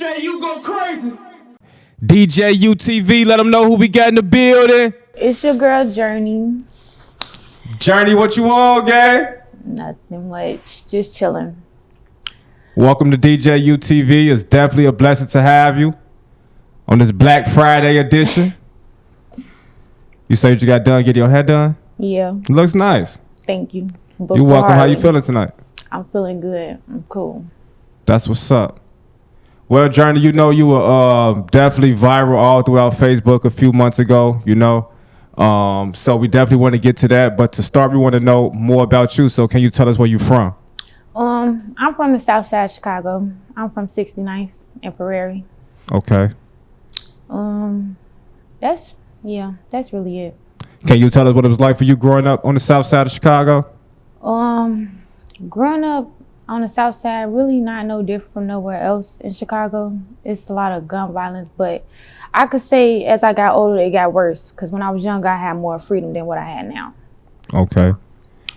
DJU go crazy. DJU TV, let them know who we got in the building. It's your girl Jurnee. Jurnee, what you on, gang? Nothing much, just chilling. Welcome to DJU TV. It's definitely a blessing to have you on this Black Friday edition. You said you got done getting your hair done? Yeah. It looks nice. Thank you. You're welcome. How you feeling tonight? I'm feeling good. I'm cool. That's what's up. Well, Jurnee, you know you were definitely viral all throughout Facebook a few months ago, you know. So we definitely want to get to that. But to start, we want to know more about you. So can you tell us where you're from? I'm from the south side of Chicago. I'm from 69th and Prairie. Okay. That's really it. Can you tell us what it was like for you growing up on the south side of Chicago? Growing up on the south side, really not no different from nowhere else in Chicago. It's a lot of gun violence, but I could say as I got older, it got worse. Because when I was younger, I had more freedom than what I had now. Okay.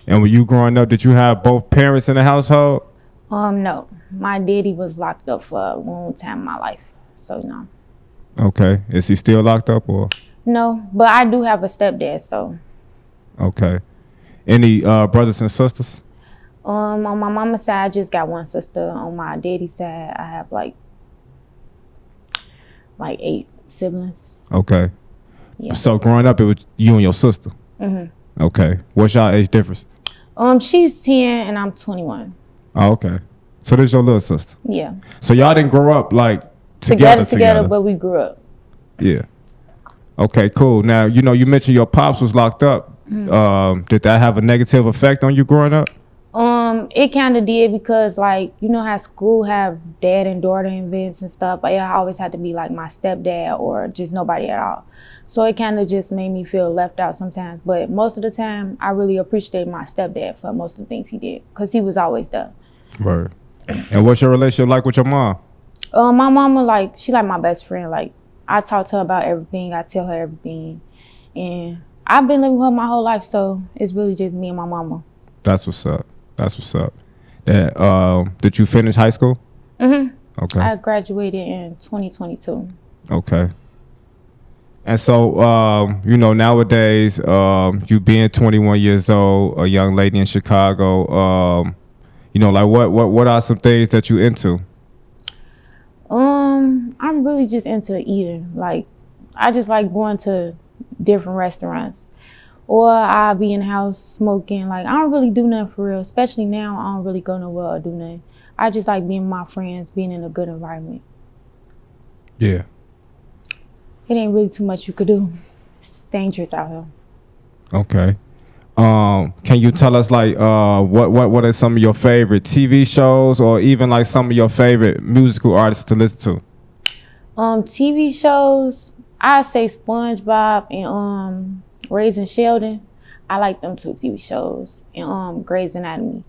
And when you growing up, did you have both parents in the household? No. My daddy was locked up for a long time in my life, so no. Okay. Is he still locked up or? No, but I do have a stepdad, so. Okay. Any brothers and sisters? On my mama's side, I just got one sister. On my daddy's side, I have like 8 siblings. Okay. Yeah. So growing up, it was you and your sister? Mm-hmm. Okay. What's y'all age difference? She's 10 and I'm 21. Oh, okay. So this your little sister? Yeah. So y'all didn't grow up like together, but we grew up. Yeah. Okay, cool. Now, you know, you mentioned your pops was locked up. Mm-hmm. Did that have a negative effect on you growing up? It kind of did because, like, you know how school have dad and daughter events and stuff. I always had to be like my stepdad or just nobody at all. So it kind of just made me feel left out sometimes. But most of the time, I really appreciate my stepdad for most of the things he did because he was always there. Right. And what's your relationship like with your mom? My mama, she like my best friend. Like, I talk to her about everything. I tell her everything. And I've been living with her my whole life, so it's really just me and my mama. That's what's up. That's what's up. Did you finish high school? Mm-hmm. Okay. I graduated in 2022. Okay. And so, you know, nowadays, you being 21 years old, a young lady in Chicago, you know, like what are some things that you into? I'm really just into eating. Like, I just like going to different restaurants. Or I'll be in the house smoking. Like, I don't really do nothing for real. Especially now, I don't really go nowhere or do nothing. I just like being with my friends, being in a good environment. Yeah. It ain't really too much you could do. It's dangerous out here. Okay. Can you tell us, like, what are some of your favorite TV shows or even, like, some of your favorite musical artists to listen to? TV shows, I say SpongeBob and Raising Sheldon. I like them 2 TV shows. And Grey's Anatomy.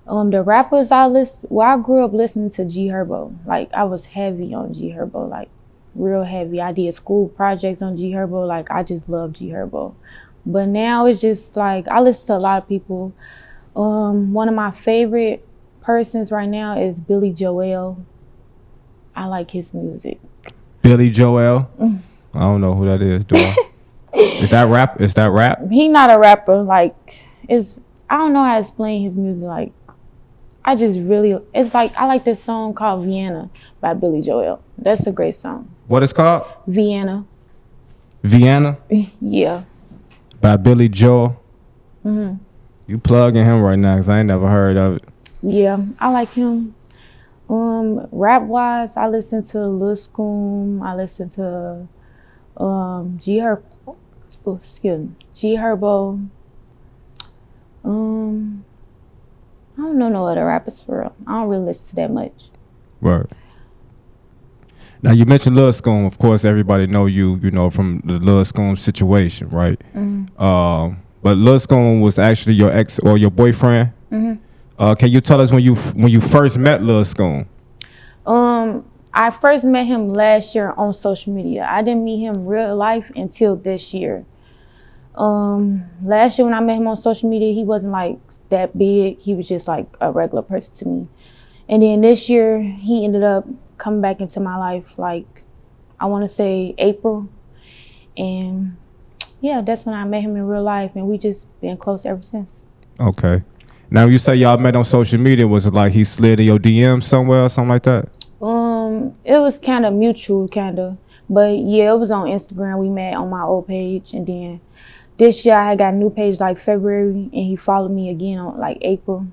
The rappers I grew up listening to G Herbo. Like, I was heavy on G Herbo, like real heavy. I did school projects on G Herbo. Like, I just love G Herbo. But now it's just like I listen to a lot of people. One of my favorite persons right now is Billy Joel. I like his music. Billy Joel? I don't know who that is, do I? Is that rap? Is that rap? He not a rapper. Like, I don't know how to explain his music. Like, it's like I like this song called Vienna by Billy Joel. That's a great song. What is called? Vienna. Vienna? Yeah. By Billy Joel. Mm-hmm. You plugging him right now because I ain't never heard of it. Yeah, I like him. Rap wise, I listen to Lil Scum. I listen to G Herbo. I don't know no other rappers for real. I don't really listen to that much. Right. Now you mentioned Lil Scum. Of course, everybody know you know, from the Lil Scum situation, right? Mm-hmm. But Lil Scum was actually your ex or your boyfriend. Mm-hmm. Can you tell us when you first met Lil Scum? I first met him last year on social media. I didn't meet him real life until this year. Last year when I met him on social media, he wasn't like that big. He was just like a regular person to me. And then this year he ended up coming back into my life, like, I want to say April. And yeah, that's when I met him in real life, and we just been close ever since. Okay. Now, you say y'all met on social media. Was it like he slid in your DM somewhere or something like that? It was kind of mutual, kind of. But yeah, it was on Instagram. We met on my old page, and then this year I got a new page like February, and he followed me again on like April,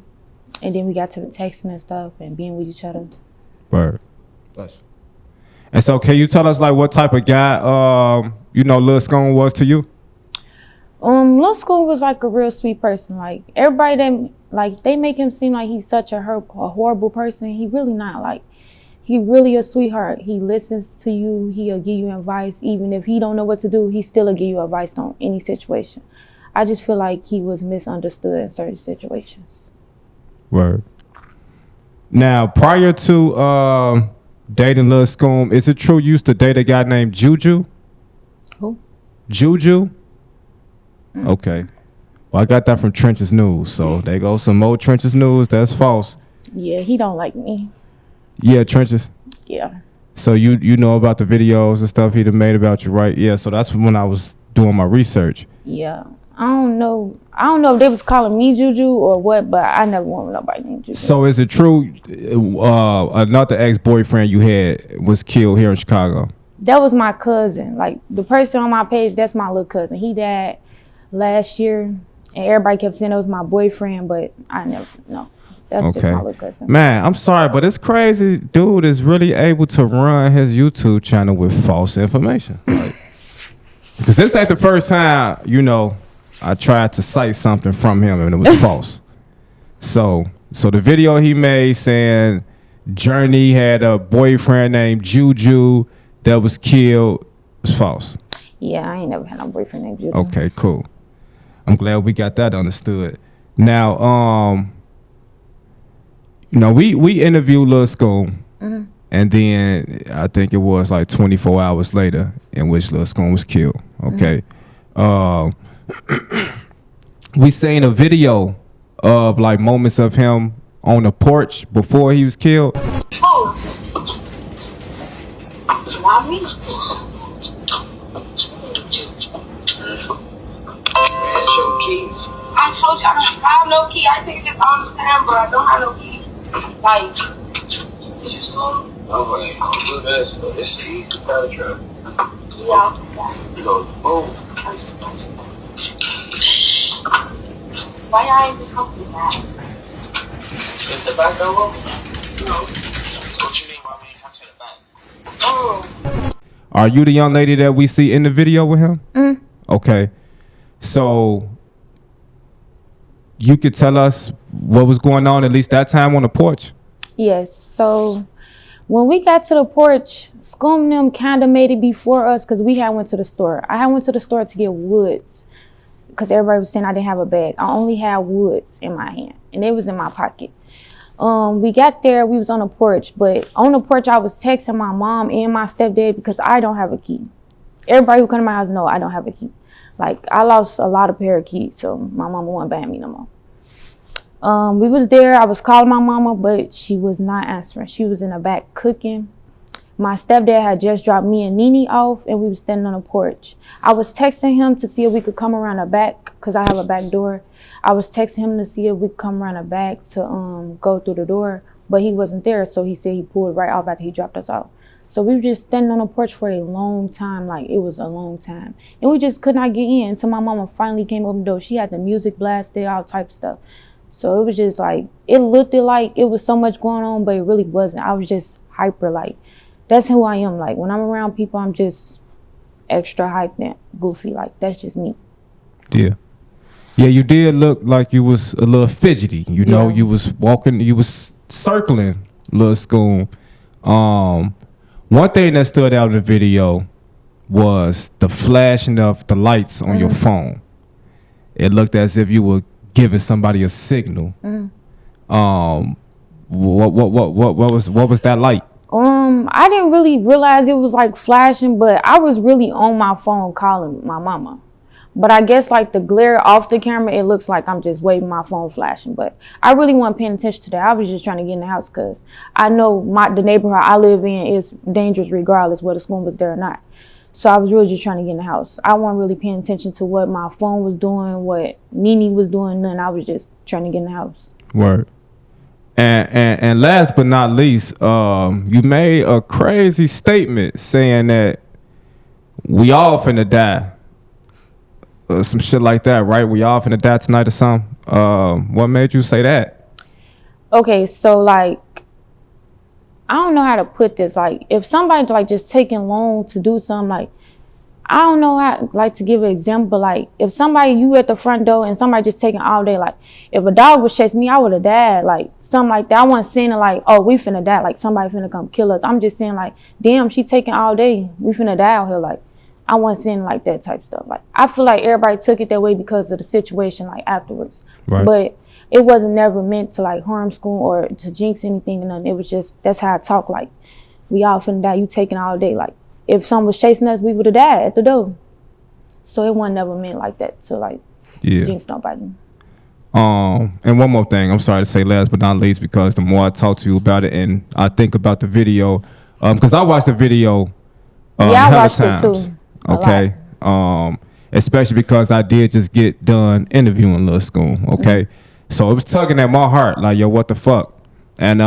and then we got to the texting and stuff and being with each other. Word. And so, can you tell us like what type of guy you know Lil Scum was to you? Lil Scum was like a real sweet person. Like everybody that like they make him seem like he's such a horrible person. He really not. Like he really a sweetheart. He listens to you. He'll give you advice. Even if he don't know what to do, he still will give you advice on any situation. I just feel like he was misunderstood in certain situations. Word. Now, prior to dating Lil Scum, is it true you used to date a guy named Juju? Who? Juju? Okay. Well, I got that from Trenches News. So there go some more Trenches News. That's false. Yeah, he don't like me. Yeah, Trenches. Yeah. So you know about the videos and stuff he done made about you, right? Yeah. So that's when I was doing my research. Yeah. I don't know if they was calling me Juju or what, but I never wanted nobody named Juju. So is it true another ex-boyfriend you had was killed here in Chicago? That was my cousin. Like the person on my page, that's my little cousin. He died last year, and everybody kept saying it was my boyfriend, but I never know. That's just my little cousin. Man, I'm sorry, but it's crazy. Dude is really able to run his YouTube channel with false information. Like, because this ain't the first time, you know, I tried to cite something from him and it was false. So the video he made saying Jurnee had a boyfriend named Juju that was killed was false. Yeah, I ain't never had no boyfriend named Juju. Okay, cool. I'm glad we got that understood. Now, you know, we interviewed Lil Scum, and then I think it was like 24 hours later in which Lil Scum was killed. Okay. We seen a video of like moments of him on the porch before he was killed. Oh, it's not me. That's your key. I told you I don't have no key. I take it on the camera. I don't have no key. Like, is you slow? I'm like, don't do this. But this is easy kind of trap. Yeah. You go, boom. Why y'all ain't just come to that? Is the back door open? No. What you mean by me come to the back? Oh. Are you the young lady that we see in the video with him? Okay. So you could tell us what was going on at least that time on the porch? Yes. So when we got to the porch, Scum and them kind of made it before us because we had went to the store. I had went to the store to get woods because everybody was saying I didn't have a bag. I only had woods in my hand, and it was in my pocket. We got there, we was on the porch, but on the porch I was texting my mom and my stepdad because I don't have a key. Everybody who come to my house know I don't have a key. Like, I lost a lot of pair of keys, so my mama wasn't buying me no more. We was there, I was calling my mama, but she was not answering. She was in the back cooking. My stepdad had just dropped me and Nene off, and we was standing on the porch. I was texting him to see if we could come around the back, because I have a back door. I was texting him to see if we could come around the back to go through the door, but he wasn't there, so he said he pulled right off after he dropped us off. So we were just standing on the porch for a long time, like it was a long time. And we just could not get in until my mama finally came open the door. She had the music blasted, all type of stuff. So it was just like, it looked like it was so much going on, but it really wasn't. I was just hyper, like, that's who I am. Like, when I'm around people, I'm just extra hyped and goofy. Like, that's just me. Yeah. Yeah, you did look like you was a little fidgety. You know, you was walking, you was circling Lil Scum. One thing that stood out in the video was the flashing of the lights on your phone. It looked as if you were giving somebody a signal. What was that light? I didn't really realize it was like flashing, but I was really on my phone calling my mama. But I guess like the glare off the camera, it looks like I'm just waving my phone flashing. But I really wasn't paying attention to that. I was just trying to get in the house because I know the neighborhood I live in is dangerous regardless whether Scum was there or not. So I was really just trying to get in the house. I wasn't really paying attention to what my phone was doing, what Nene was doing, nothing. I was just trying to get in the house. Word. And last but not least, you made a crazy statement saying that we all finna die. Some shit like that, right? We all finna die tonight or something. What made you say that? Okay, so like, I don't know how to put this. Like, if somebody's like just taking long to do something, like, I don't know how like to give an example. Like, if somebody, you at the front door and somebody just taking all day, like, if a dog was chasing me, I would have died. Like, something like that. I wasn't saying it like, oh, we finna die. Like, somebody finna come kill us. I'm just saying like, damn, she taking all day. We finna die out here. Like, I wasn't saying like that type stuff. Like, I feel like everybody took it that way because of the situation, like, afterwards. Right. But it wasn't never meant to like harm Scum or to jinx anything or nothing. It was just, that's how I talk. Like, we all finna die. You taking all day. Like, if someone was chasing us, we would have died at the door. So it wasn't never meant like that to like jinx nobody. And one more thing, I'm sorry to say last but not least, because the more I talk to you about it and I think about the video, because I watched the video I watched it too. Okay. Especially because I did just get done interviewing Lil Scum. Okay. So it was tugging at my heart, like, yo, what the fuck? And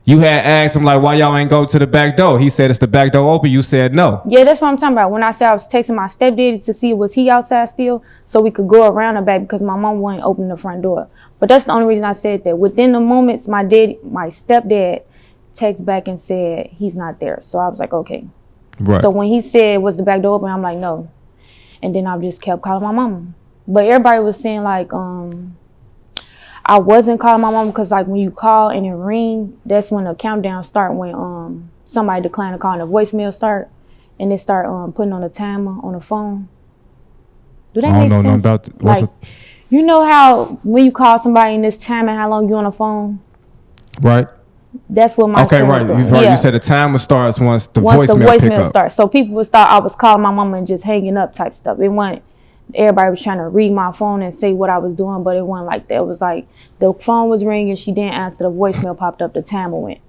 you had asked him like, why y'all ain't go to the back door? He said, it's the back door open. You said no. Yeah, that's what I'm talking about. When I said I was texting my stepdaddy to see was he outside still, so we could go around the back because my mom wouldn't open the front door. But that's the only reason I said that. Within the moments, my stepdad texted back and said he's not there. So I was like, okay. Right. So when he said, was the back door open? I'm like, no. And then I just kept calling my mama. But everybody was saying like, I wasn't calling my mama because like when you call and it ring, that's when the countdown start, when somebody declined to call and the voicemail start, and they start putting on a timer on the phone. Do that make sense? I don't know about like, you know how when you call somebody and this timing how long you on the phone? Right. That's what my right. You said the timer starts once the voicemail starts. So people would start. I was calling my mama and just hanging up type stuff. It wasn't. Everybody was trying to read my phone and say what I was doing, but it wasn't like that. It was like the phone was ringing, she didn't answer, the voicemail popped up, the timer went.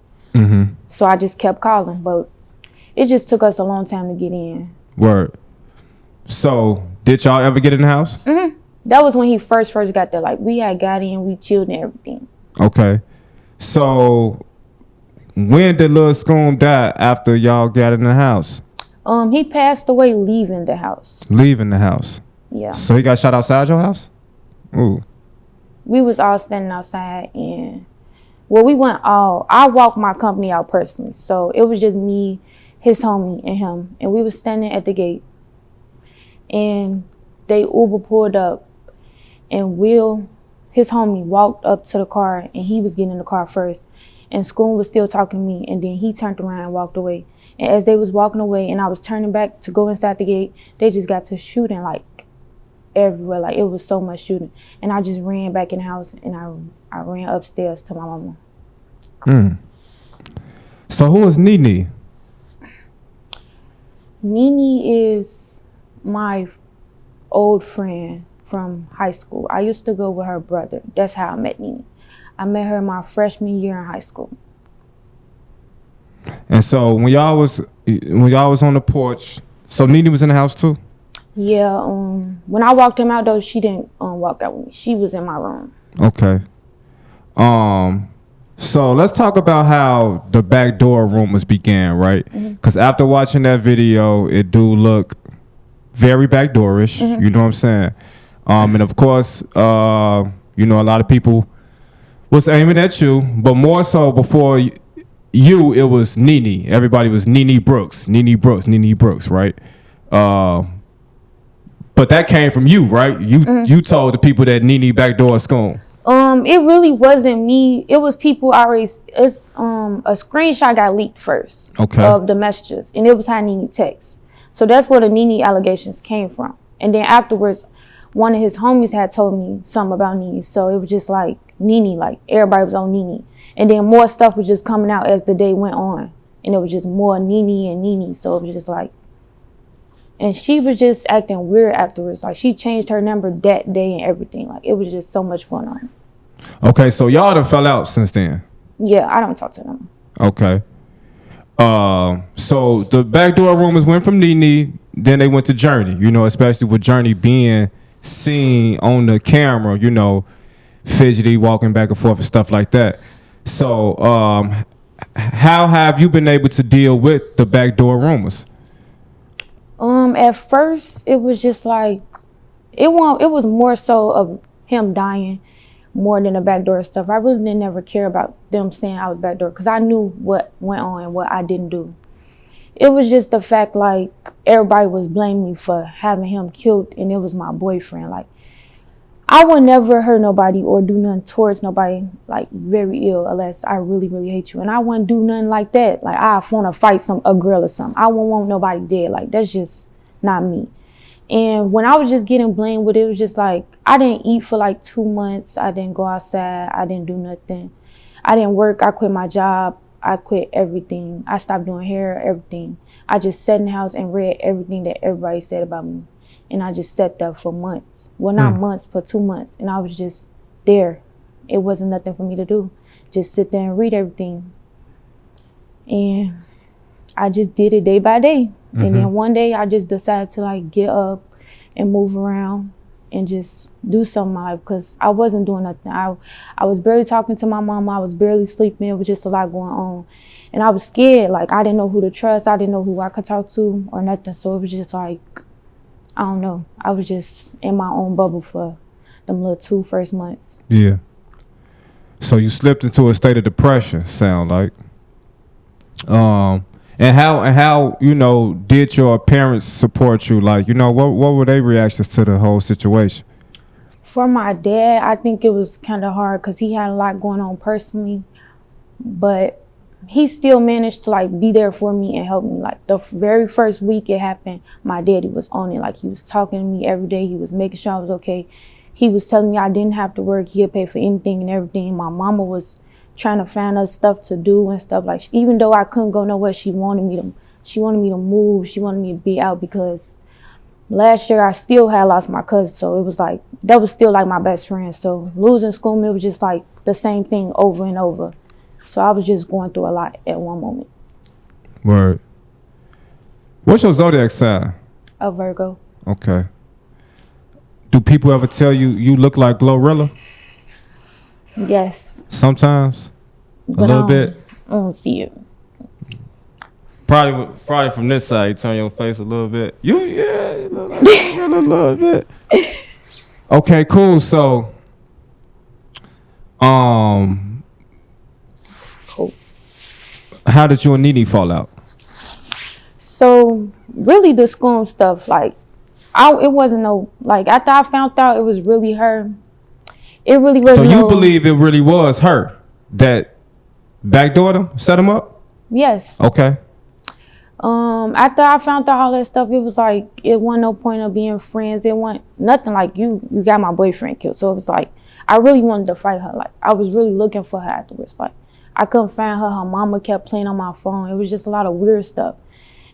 So I just kept calling, but it just took us a long time to get in. Word. So did y'all ever get in the house? That was when he first got there. Like, we had got in, we chilled and everything. Okay. So when did Lil Scum die after y'all got in the house? He passed away leaving the house. Leaving the house. Yeah. So he got shot outside your house? Ooh. We was all standing outside and, well, I walked my company out personally. So it was just me, his homie, and him. And we was standing at the gate. And they Uber pulled up. And Will, his homie, walked up to the car and he was getting in the car first. And Scum was still talking to me. And then he turned around and walked away. And as they was walking away and I was turning back to go inside the gate, they just got to shooting like everywhere. Like, it was so much shooting. And I just ran back in the house and I ran upstairs to my mama. So who is Nene? Nene is my old friend from high school. I used to go with her brother. That's how I met Nene. I met her my freshman year in high school. And so when y'all was on the porch, so Nene was in the house too? Yeah, when I walked him out though, she didn't walk out with me. She was in my room. Okay. So let's talk about how the backdoor rumors began, right? Because after watching that video, it do look very backdoorish. You know what I'm saying? And of course, you know, a lot of people was aiming at you, but more so before you, it was Nene. Everybody was Nene Brooks, right? But that came from you, right? You told the people that Nene backdoor Scum. It really wasn't me. It was people already. It's a screenshot got leaked first of the messages, and it was how Nene text. So that's where the Nene allegations came from. And then afterwards, one of his homies had told me something about Nene. So it was just like Nene, like everybody was on Nene. And then more stuff was just coming out as the day went on. And it was just more Nene and Nene. So it was just like, And she was just acting weird afterwards. Like, she changed her number that day and everything. Like, it was just so much going on. Okay, so y'all done fell out since then. Yeah, I don't talk to them. Okay. So the backdoor rumors went from Nene, then they went to Jurnee, you know, especially with Jurnee being seen on the camera, you know, fidgety, walking back and forth and stuff like that. So how have you been able to deal with the backdoor rumors? At first it was just like it was more so of him dying more than the backdoor stuff. I really didn't ever care about them saying I was backdoor because I knew what went on and what I didn't do. It was just the fact like everybody was blaming me for having him killed and it was my boyfriend. Like, I would never hurt nobody or do nothing towards nobody like very ill unless I really, really hate you. And I wouldn't do nothing like that. Like, I want to fight a girl or something. I wouldn't want nobody dead. Like, that's just not me. And when I was just getting blamed with it, it was just like, I didn't eat for like 2 months. I didn't go outside. I didn't do nothing. I didn't work. I quit my job. I quit everything. I stopped doing hair, everything. I just sat in the house and read everything that everybody said about me. And I just sat there for months. Well, not months, but 2 months. And I was just there. It wasn't nothing for me to do. Just sit there and read everything. And I just did it day by day. And then one day I just decided to like get up and move around and just do something in my life because I wasn't doing nothing. I was barely talking to my mom. I was barely sleeping. It was just a lot going on. And I was scared. Like, I didn't know who to trust. I didn't know who I could talk to or nothing. So it was just like, I don't know. I was just in my own bubble for them little 2 first months. Yeah. So you slipped into a state of depression, sound like. And how you know, did your parents support you? Like, you know, what were their reactions to the whole situation? For my dad, I think it was kind of hard because he had a lot going on personally, but he still managed to like be there for me and help me. Like, the very first week it happened, my daddy was on it. Like, he was talking to me every day. He was making sure I was okay. He was telling me I didn't have to work. He'd pay for anything and everything. My mama was trying to find us stuff to do and stuff. Like, even though I couldn't go nowhere, she wanted me to move. She wanted me to be out because last year I still had lost my cousin. So it was like, that was still like my best friend. So losing Scum, it was just like the same thing over and over. So I was just going through a lot at one moment. Word. What's your zodiac sign? A Virgo. Okay. Do people ever tell you you look like Glorilla? Yes. Sometimes. But a little bit. I don't see it. Probably from this side, you turn your face a little bit. You look like Glorilla a little bit. Okay, cool. So, Cool. How did you and Nene fall out? So really the Scum stuff, like, it wasn't no, like, after I found out it was really her, it really wasn't. So you believe it really was her that backdoored him, set him up? Yes. Okay. After I found out all that stuff, it was like, it wasn't no point of being friends. It wasn't nothing like you got my boyfriend killed. So it was like, I really wanted to fight her. Like, I was really looking for her afterwards. Like, I couldn't find her. Her mama kept playing on my phone. It was just a lot of weird stuff.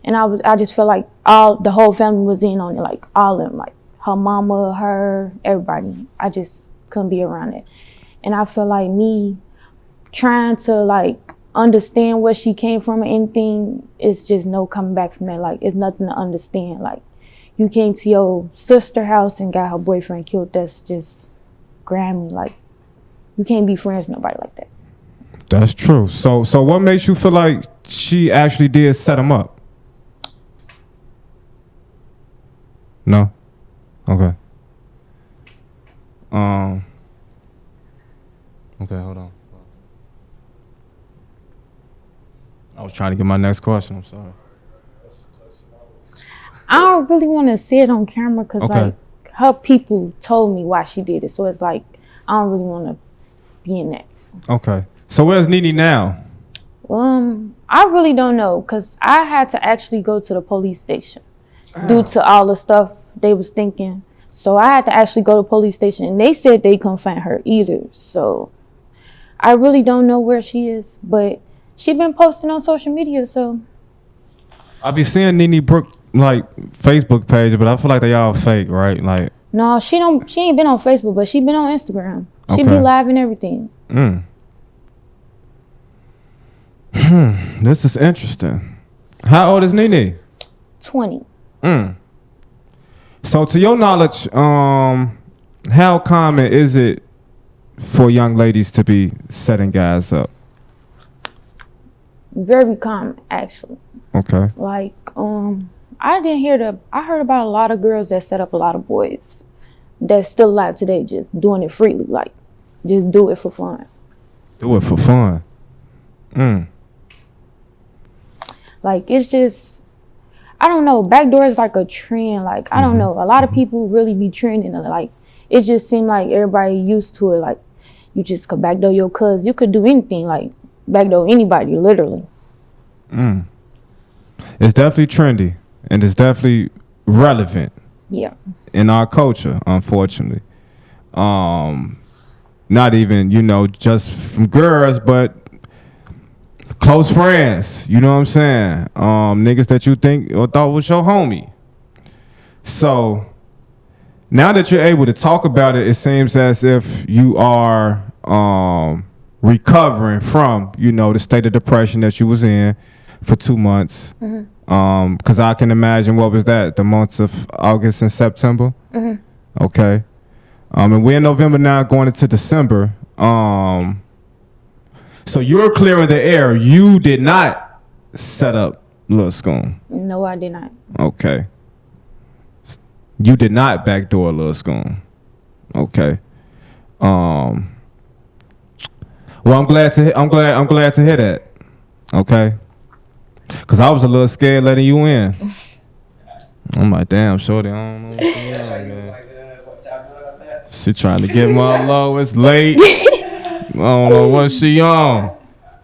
And I just felt like the whole family was in on it, like all of them, like her mama, her, everybody. I just couldn't be around it. And I feel like me trying to like understand where she came from or anything, it's just no coming back from that. Like, it's nothing to understand. Like, you came to your sister's house and got her boyfriend killed. That's just grimy. Like, you can't be friends with nobody like that. That's true. So what makes you feel like she actually did set him up? No? Okay. Okay, hold on. I was trying to get my next question. I'm sorry. I don't really want to say it on camera because like her people told me why she did it. So it's like, I don't really want to be in that. Okay. So where's Nene now? I really don't know because I had to actually go to the police station due to all the stuff they was thinking. So I had to actually go to the police station and they said they couldn't find her either. So I really don't know where she is, but she been posting on social media. So I be seeing Nene Brooks like Facebook page, but I feel like they all fake, right? Like, No, she ain't been on Facebook, but she been on Instagram. She be Okay. live and everything. This is interesting. How old is Nene? 20. So, to your knowledge, how common is it for young ladies to be setting guys up? Very common, actually. Okay. Like, I heard about a lot of girls that set up a lot of boys that's still alive today, just doing it freely. Like, just do it for fun. Do it for fun. Like, it's just, I don't know. Backdoor is like a trend. Like, I don't know. A lot of people really be trending. Like, it just seemed like everybody used to it. Like, you just could backdoor your cuz. You could do anything. Like, backdoor anybody, literally. It's definitely trendy, and it's definitely relevant Yeah. in our culture, unfortunately. Not even, just from girls, but close friends. You know what I'm saying? Niggas that you think or thought was your homie. So now that you're able to talk about it, it seems as if you are recovering from, the state of depression that you was in for 2 months. Because I can imagine, what was that? The months of August and September? Okay. And we're in November now, going into December. So you're clearing the air. You did not set up Lil Scum. No, I did not. Okay. You did not backdoor Lil Scum. Okay. Well, I'm glad to hear that. Okay. Cause I was a little scared letting you in. I'm like, damn, shorty, I don't know what's going on, man. She trying to get my low. It's late. I don't know what she on.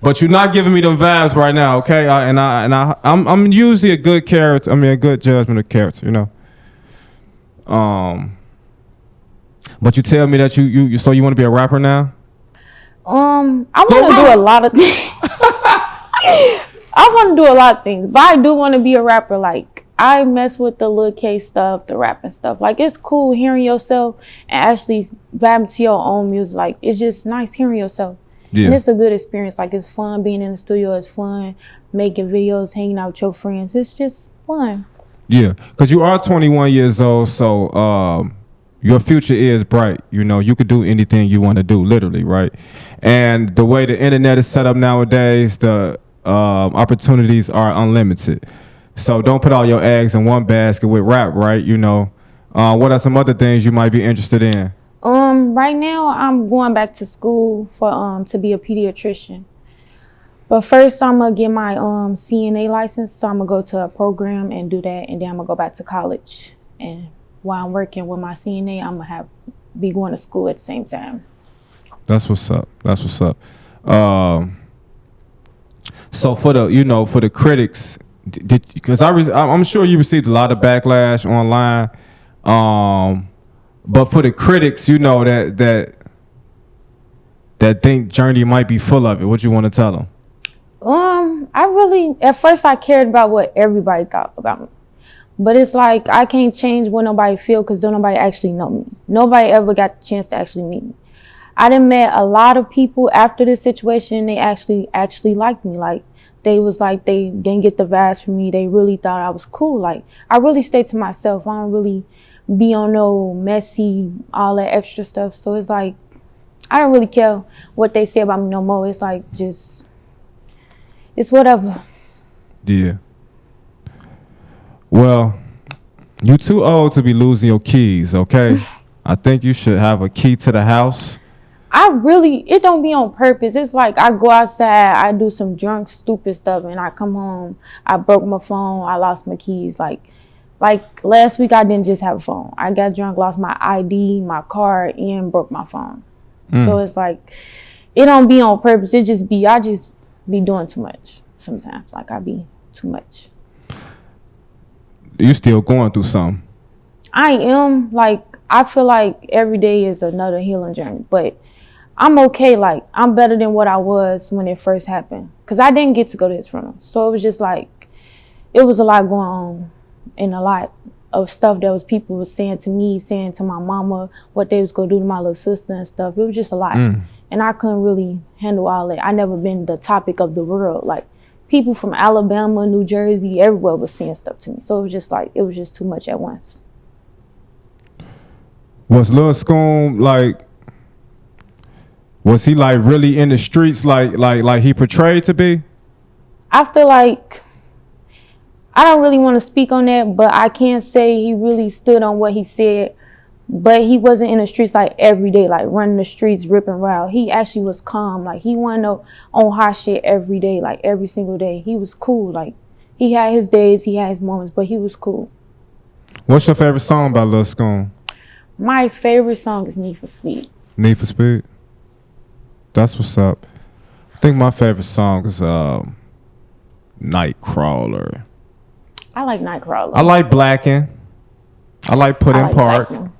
But you're not giving me them vibes right now, okay? I'm usually a good character. I mean, a good judgment of character, But you tell me that you so you want to be a rapper now? I want to do a lot of things. I want to do a lot of things, but I do want to be a rapper. Like, I mess with the Lil K stuff, the rapping stuff. Like, it's cool hearing yourself and actually vibing to your own music. Like, it's just nice hearing yourself. Yeah. And it's a good experience. Like, it's fun being in the studio. It's fun making videos, hanging out with your friends. It's just fun. Yeah, because you are 21 years old, so your future is bright. You could do anything you want to do, literally, right? And the way the internet is set up nowadays, the opportunities are unlimited. So don't put all your eggs in one basket with rap, right? What are some other things you might be interested in? Right now I'm going back to school for to be a pediatrician. But first I'm gonna get my CNA license. So I'm gonna go to a program and do that, and then I'm gonna go back to college. And while I'm working with my CNA, I'm gonna be going to school at the same time. That's what's up. So for the critics, because I'm sure you received a lot of backlash online, but for the critics, that think Jurnee might be full of it, what you want to tell them? At first I cared about what everybody thought about me, but it's like I can't change what nobody feel, because don't nobody actually know me. Nobody ever got the chance to actually meet me. I done met a lot of people after this situation. They actually liked me. Like, they was like, they didn't get the vibes from me. They really thought I was cool. Like, I really stay to myself. I don't really be on no messy, all that extra stuff. So it's like, I don't really care what they say about me no more. It's like, just, it's whatever. Yeah. Well, you too old to be losing your keys, okay? I think you should have a key to the house. It don't be on purpose. It's like I go outside, I do some drunk, stupid stuff, and I come home, I broke my phone, I lost my keys. Like last week, I didn't just have a phone. I got drunk, lost my ID, my card, and broke my phone. So it's like, it don't be on purpose. I just be doing too much sometimes. Like, I be too much. You still going through something? I am. Like, I feel like every day is another healing journey, but I'm okay. Like, I'm better than what I was when it first happened, because I didn't get to go to his funeral. So it was just like, it was a lot going on and a lot of stuff that was people was saying to me, saying to my mama, what they was gonna do to my little sister and stuff. It was just a lot. And I couldn't really handle all that. I never been the topic of the world. Like, people from Alabama, New Jersey, everywhere was saying stuff to me. So it was just like, it was just too much at once. Was Lil Scum like, was he like really in the streets like he portrayed to be? I feel like, I don't really want to speak on that, but I can't say he really stood on what he said. But he wasn't in the streets like every day, like running the streets, ripping wild. He actually was calm. Like, he wasn't on hot shit every day, like every single day. He was cool. Like, he had his days, he had his moments, but he was cool. What's your favorite song by Lil Scum? My favorite song is Need for Speed. Need for Speed? That's what's up. I think my favorite song is Nightcrawler. I like Nightcrawler. I like Blackin'. I like Put in Park. Blackin'.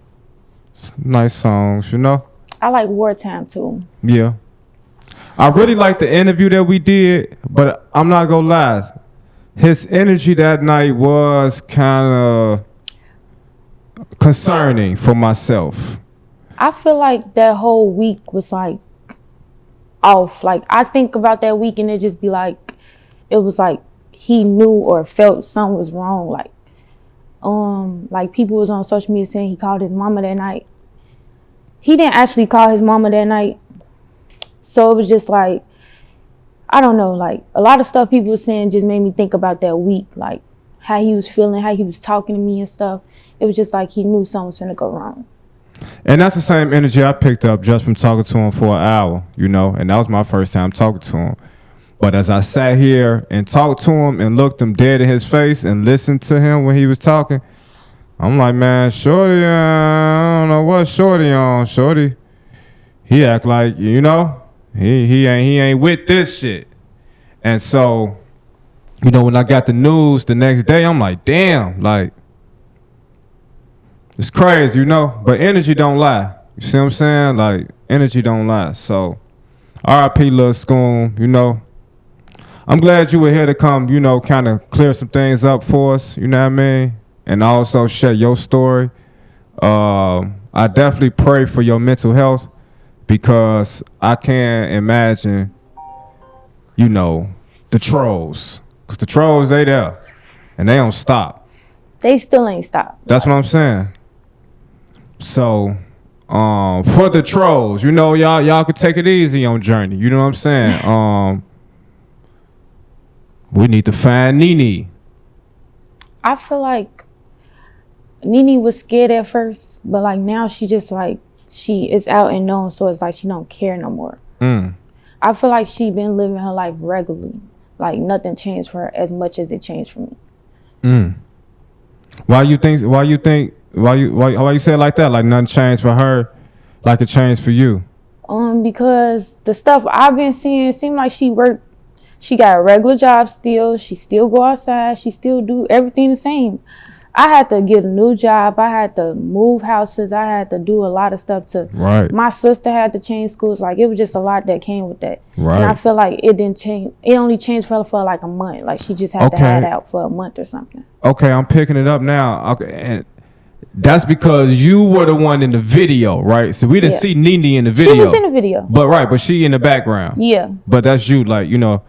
Nice songs, you know? I like Wartime too. Yeah. I really like the interview that we did, but I'm not gonna lie. His energy that night was kind of concerning for myself. I feel like that whole week was like off. Like, I think about that week and it just be like, it was like he knew or felt something was wrong. Like people was on social media saying he called his mama that night. He didn't actually call his mama that night. So it was just like, I don't know, like a lot of stuff people were saying just made me think about that week, like how he was feeling, how he was talking to me and stuff. It was just like he knew something was gonna go wrong. And that's the same energy I picked up just from talking to him for an hour, you know, and that was my first time talking to him. But as I sat here and talked to him and looked him dead in his face and listened to him when he was talking, I'm like, man, Shorty, I don't know what Shorty on. Shorty, he act like, you know, he ain't with this shit. And so, you know, when I got the news the next day, I'm like, damn, like, it's crazy, you know, but energy don't lie. You see what I'm saying? Like, energy don't lie. So, R.I.P. Lil Scum, you know. I'm glad you were here to come, you know, kind of clear some things up for us, you know what I mean? And also share your story. I definitely pray for your mental health because I can't imagine, you know, the trolls. Because the trolls, they there. And they don't stop. They still ain't stopped. That's what I'm saying. So, for the trolls, you know, y'all could take it easy on Jurnee. You know what I'm saying? We need to find Nene. I feel like Nene was scared at first, but like now she just like, she is out and known, so it's like she don't care no more. I feel like she been living her life regularly. Like nothing changed for her as much as it changed for me. Why you say it like that? Like nothing changed for her like it changed for you? Because the stuff I've been seeing seemed like she worked. She got a regular job still. She still go outside. She still do everything the same. I had to get a new job. I had to move houses. I had to do a lot of stuff to. Right. My sister had to change schools. Like, it was just a lot that came with that. Right. And I feel like it didn't change. It only changed for like a month. Like, she just had to have it out for a month or something. Okay, I'm picking it up now. Okay, and that's because you were the one in the video, right? So we didn't see Nene in the video. She was in the video. But she in the background. Yeah. But that's you, like, you know.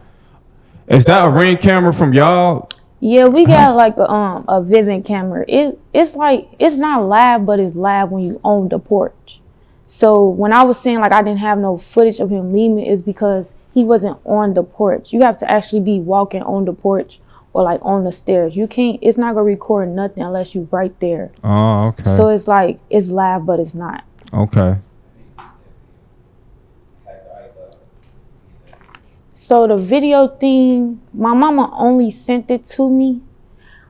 Is that a Ring camera from y'all? Yeah, we got like a Vivint camera. It's like, it's not live, but it's live when you own the porch. So when I was saying like I didn't have no footage of him leaving, it's because he wasn't on the porch. You have to actually be walking on the porch or like on the stairs. You can't, it's not gonna record nothing unless you right there. Oh, okay. So it's like, it's live, but it's not. Okay. So the video thing, my mama only sent it to me,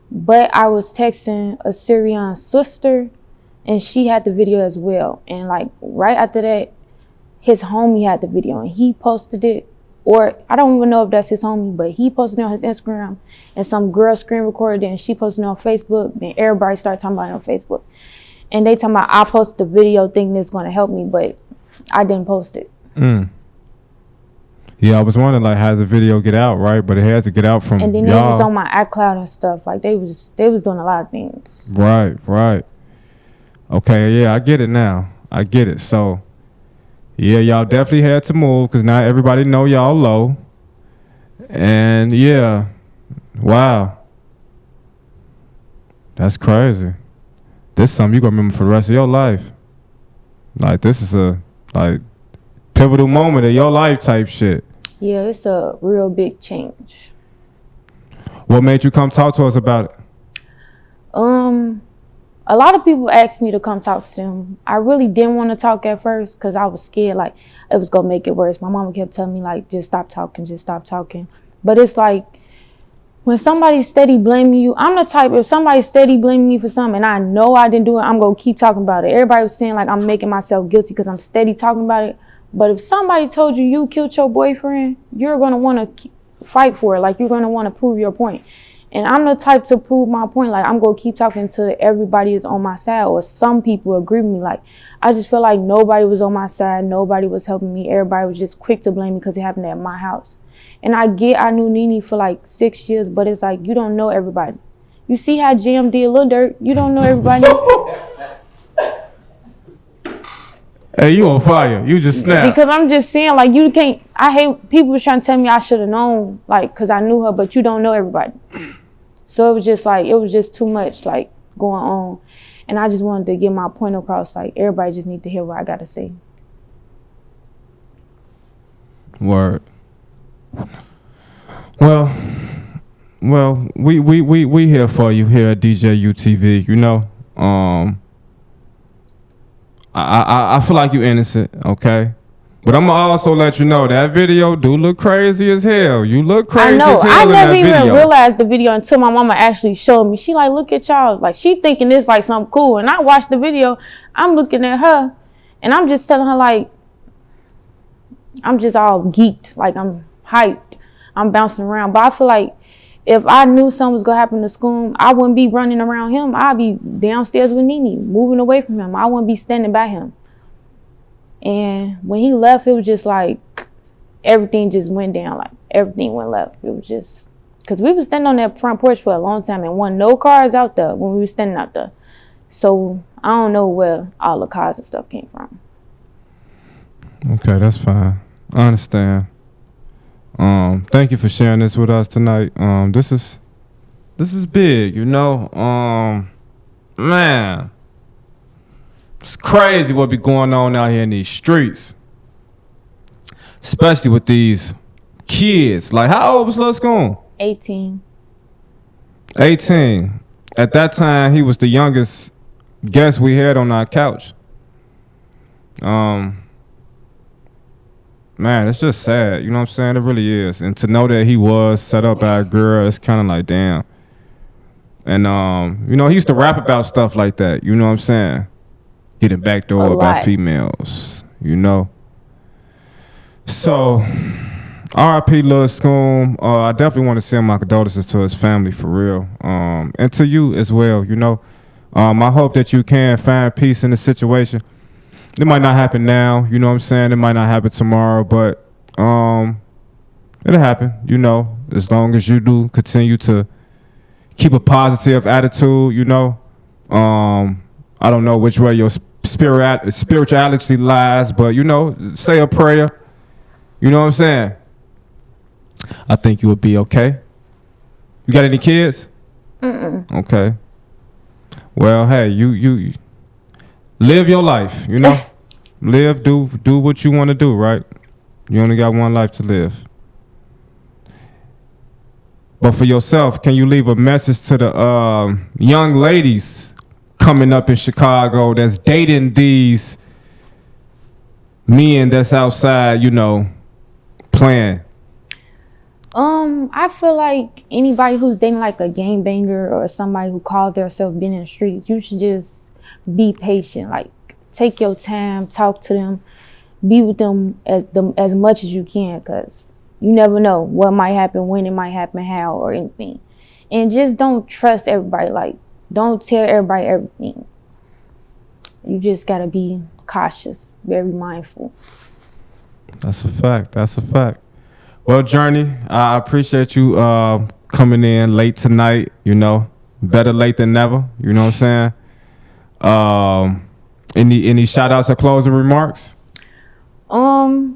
but I was texting a Syrian sister and she had the video as well. And like right after that, his homie had the video and he posted it. Or I don't even know if that's his homie, but he posted it on his Instagram and some girl screen recorded it and she posted it on Facebook. Then everybody started talking about it on Facebook. And they talking about I posted the video thinking it's gonna help me, but I didn't post it. Yeah, I was wondering like how did the video get out, right? But it had to get out from And then y'all. it was on my iCloud and stuff. Like they was doing a lot of things. Right. Okay, yeah, I get it now. I get it. So, yeah, y'all definitely had to move because now everybody know y'all low. And yeah, wow, that's crazy. This is something you gonna remember for the rest of your life. Like this is a like pivotal moment in your life type shit. Yeah, it's a real big change. What made you come talk to us about it? A lot of people asked me to come talk to them. I really didn't want to talk at first because I was scared like it was gonna make it worse. My mama kept telling me like just stop talking. But it's like when somebody's steady blaming you, I'm the type, if somebody's steady blaming me for something and I know I didn't do it, I'm gonna keep talking about it. Everybody was saying like I'm making myself guilty because I'm steady talking about it. But if somebody told you you killed your boyfriend, you're gonna want to fight for it. Like you're gonna want to prove your point. And I'm the type to prove my point. Like, I'm going to keep talking until everybody is on my side or some people agree with me. Like, I just feel like nobody was on my side. Nobody was helping me. Everybody was just quick to blame me because it happened at my house. And I knew Nene for like 6 years, but it's like, you don't know everybody. You see how Jam did Lil Durk? You don't know everybody. Hey, you on fire. You just snapped. Because I'm just saying, like, you can't, I hate people trying to tell me I should have known, like, because I knew her, but you don't know everybody. So it was just like, it was just too much, like, going on. And I just wanted to get my point across, like, everybody just need to hear what I got to say. Word. Well, we here for you here at DJU TV, you know. I feel like you innocent, okay? But I'm gonna also let you know that video do look crazy as hell. You look crazy as hell. I in never that even video. realized the video until my mama actually showed me. She like, look at y'all. Like, she thinking this like something cool. And I watched the video. I'm looking at her. And I'm just telling her, like, I'm just all geeked. Like, I'm hyped. I'm bouncing around. But I feel like if I knew something was going to happen to Scum, I wouldn't be running around him. I'd be downstairs with Nene, moving away from him. I wouldn't be standing by him. And when he left, it was just like everything just went down. Like everything went left. It was just because we was standing on that front porch for a long time and wasn't no cars out there when we were standing out there. So I don't know where all the cars and stuff came from. Okay, that's fine. I understand. Thank you for sharing this with us tonight. This is big, you know. Man. It's crazy what be going on out here in these streets. Especially with these kids. Like, how old was Lil Scum? 18. 18. At that time, he was the youngest guest we had on our couch. Man, it's just sad. You know what I'm saying? It really is. And to know that he was set up by a girl, it's kind of like, damn. And, you know, he used to rap about stuff like that. You know what I'm saying? Getting backdoor by females, you know. So, R.I.P. Lil Scum. I definitely want to send my condolences to his family for real, and to you as well. You know, I hope that you can find peace in the situation. It might not happen now, you know what I'm saying. It might not happen tomorrow, but it'll happen. You know, as long as you do continue to keep a positive attitude. You know, I don't know which way your spirituality lies, but you know, say a prayer. You know what I'm saying? I think you would be okay. You got any kids? Okay. Well, hey, you live your life, you know? Live, do what you want to do, right? You only got one life to live. But for yourself, can you leave a message to the young ladies coming up in Chicago that's dating these men that's outside, you know, playing? I feel like anybody who's dating like a gangbanger or somebody who calls themselves being in the streets, you should just be patient. Like, take your time, talk to them, be with them as much as you can, because you never know what might happen, when it might happen, how, or anything. And just don't trust everybody. Like, don't tell everybody everything. You just gotta be cautious, very mindful. That's a fact. That's a fact. Well, Jurnee, I appreciate you coming in late tonight. You know, better late than never. You know what I'm saying? Any shout outs or closing remarks? I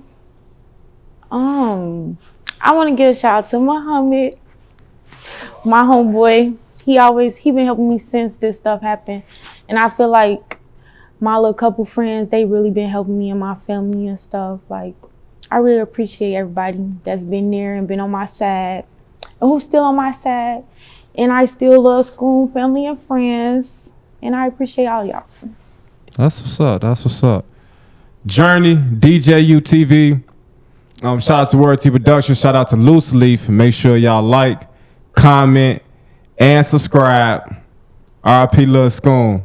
want to give a shout out to Muhammad, my homeboy. He been helping me since this stuff happened, and I feel like my little couple friends, they really been helping me and my family and stuff. Like, I really appreciate everybody that's been there and been on my side, and who's still on my side. And I still love school, family, and friends, and I appreciate all y'all. That's what's up. That's what's up. Jurnee, DJU TV. Shout out to Word T Production. Shout out to Loose Leaf. Make sure y'all like, comment, and subscribe. RIP Lil Scum.